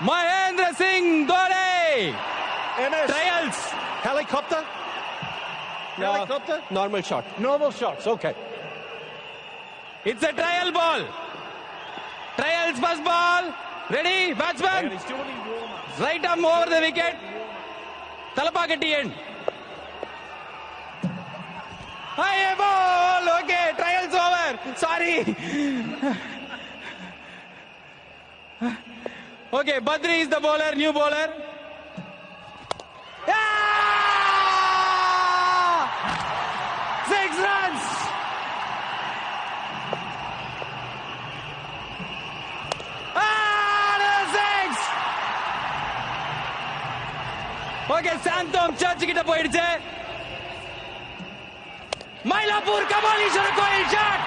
Mahendra Singh Dhoni. MS. Trials. Helicopter? No, Helicopter? normal shot. Normal shots, okay. It's a trial ball. Trials first ball. Ready, batsman. And he's doing his warm-up. Right arm over the wicket. Talapakatti end. High ball. Okay, trials over. Sorry. Okay, Badri is the bowler, new bowler. Ah! 6 runs. Okay Santhome church கிட்ட போயிடுச்சு. மயிலாப்பூர் கபாலீஸ்வரர் கோயில் shot.